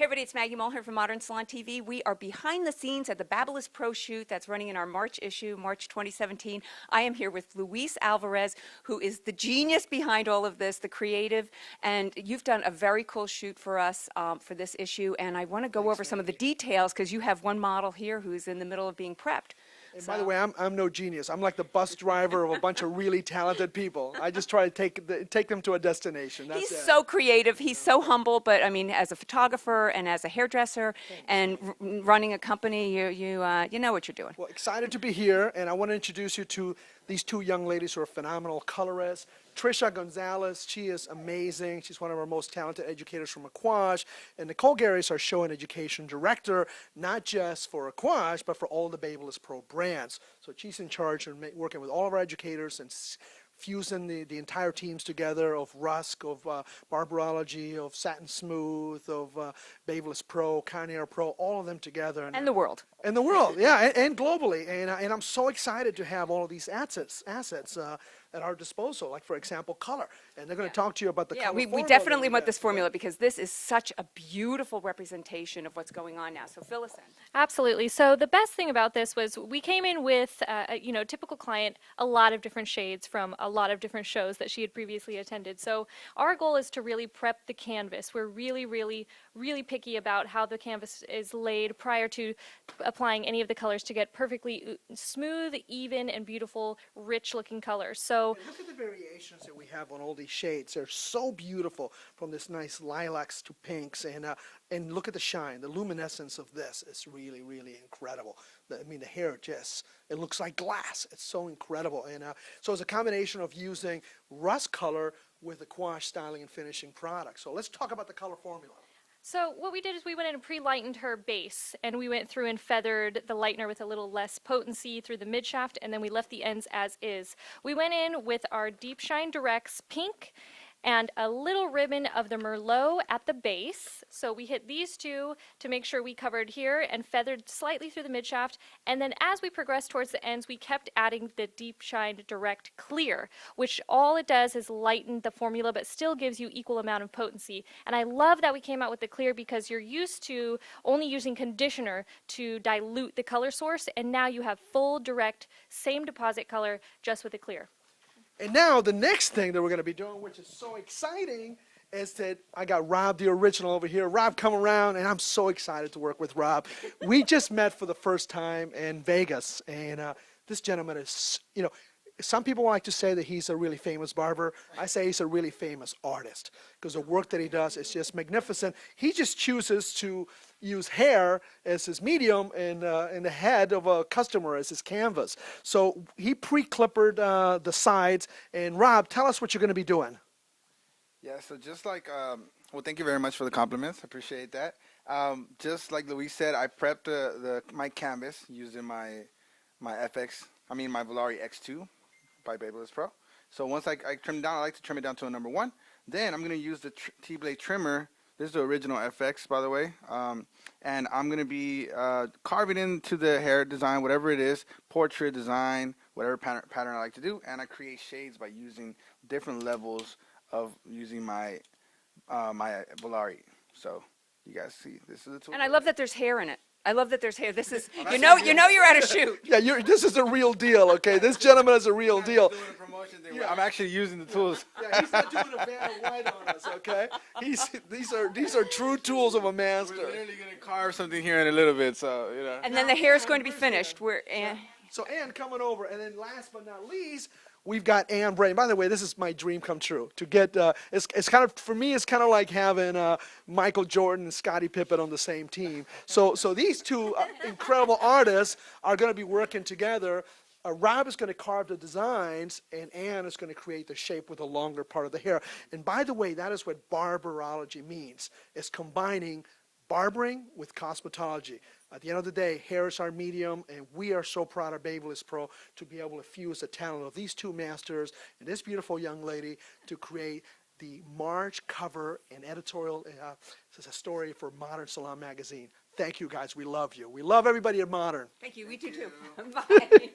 Hey everybody, it's Maggie Mulhern from Modern Salon TV. We are behind the scenes at the Babyliss Pro Shoot that's running in our March issue, March 2017. I am here with Luis Alvarez, who is the genius behind all of this, the creative, and you've done a very cool shoot for us for this issue, and I want to go over some of the details because you have one model here who's in the middle of being prepped. And by the way, I'm no genius. I'm like the bus driver of a bunch of really talented people. I just try to take them to a destination. That's He's it. so creative. He's so humble, but I mean, as a photographer and as a hairdresser and running a company, you know what you're doing. Well, excited to be here, and I want to introduce you to these two young ladies who are phenomenal colorists. Trisha Gonzalez, she is amazing. She's one of our most talented educators from Aquage. And Nicole Gary is our show and education director, not just for Aquage, but for all the Babyliss Pro brands. So she's in charge of working with all of our educators and fusing the entire teams together of Rusk, of Barberology, of Satin Smooth, of Babyliss Pro, Carnier Pro, all of them together. And the world. And the world, yeah, and globally. And I'm so excited to have all of these assets at our disposal, like, for example, color. And they're going to talk to you about the color we formula definitely that want this formula because this is such a beautiful representation of what's going on now. So fill us in. Absolutely. So the best thing about this was we came in with, typical client, a lot of different shades from a lot of different shows that she had previously attended. So our goal is to really prep the canvas. We're really, really, really picky about how the canvas is laid prior to applying any of the colors to get perfectly smooth, even, and beautiful, rich-looking colors. So and look at the variations that we have on all these shades. They're so beautiful, from this nice lilacs to pinks, and look at the shine, the luminescence of this is really, really incredible. I mean, the hair it looks like glass. It's so incredible. And so it's a combination of using rust color with Aquage styling and finishing products. So let's talk about the color formula. So what we did is we went in and pre-lightened her base, and we went through and feathered the lightener with a little less potency through the mid-shaft, and then we left the ends as is. We went in with our Deep Shine Directs pink and a little ribbon of the Merlot at the base. So we hit these two to make sure we covered here and feathered slightly through the mid-shaft. And then as we progressed towards the ends, we kept adding the Deep Shine Direct Clear, which all it does is lighten the formula but still gives you equal amount of potency. And I love that we came out with the clear because you're used to only using conditioner to dilute the color source, and now you have full, direct, same deposit color just with the clear. And now the next thing that we're going to be doing, which is so exciting, is that I got Rob, the original, over here. Rob, come around, and I'm so excited to work with Rob. We just met for the first time in Vegas, and this gentleman is, some people like to say that he's a really famous barber. I say he's a really famous artist because the work that he does is just magnificent. He just chooses to use hair as his medium and the head of a customer as his canvas. So he pre-clippered the sides. And Rob, tell us what you're going to be doing. Yeah, so just like, well, thank you very much for the compliments. I appreciate that. Just like Luis said, I prepped my canvas using my Volari X2 by Babyliss Pro. So once I trim it down, I like to trim it down to a number 1. Then I'm going to use the T-blade trimmer. This is the original FX, by the way. And I'm going to be carving into the hair design, whatever it is, portrait design, whatever pattern I like to do. And I create shades by using different levels of using my Volari. So you guys see, this is the tool. And I love that there's hair in it. I love that there's hair. This is, you know you're at a shoot. Yeah, this is a real deal, okay? This gentleman is a real deal. Doing a promotion thing. Yeah. I'm actually using the tools. Yeah, he's not doing a Vanna White on us, okay? These are true tools of a master. We're literally going to carve something here in a little bit, so, And then the hair is going to be finished. So Ann coming over, and then last but not least, we've got Ann Bray. By the way, this is my dream come true. To get it's kind of, for me, it's kind of like having Michael Jordan and Scottie Pippen on the same team. So these two incredible artists are going to be working together. Rob is going to carve the designs, and Ann is going to create the shape with a longer part of the hair. And by the way, that is what barberology means. It's combining barbering with cosmetology. At the end of the day, hair is our medium, and we are so proud of Babyliss Pro to be able to fuse the talent of these two masters and this beautiful young lady to create the March cover and editorial. This is a story for Modern Salon magazine. Thank you, guys. We love you. We love everybody at Modern. Thank you. We do too. Bye.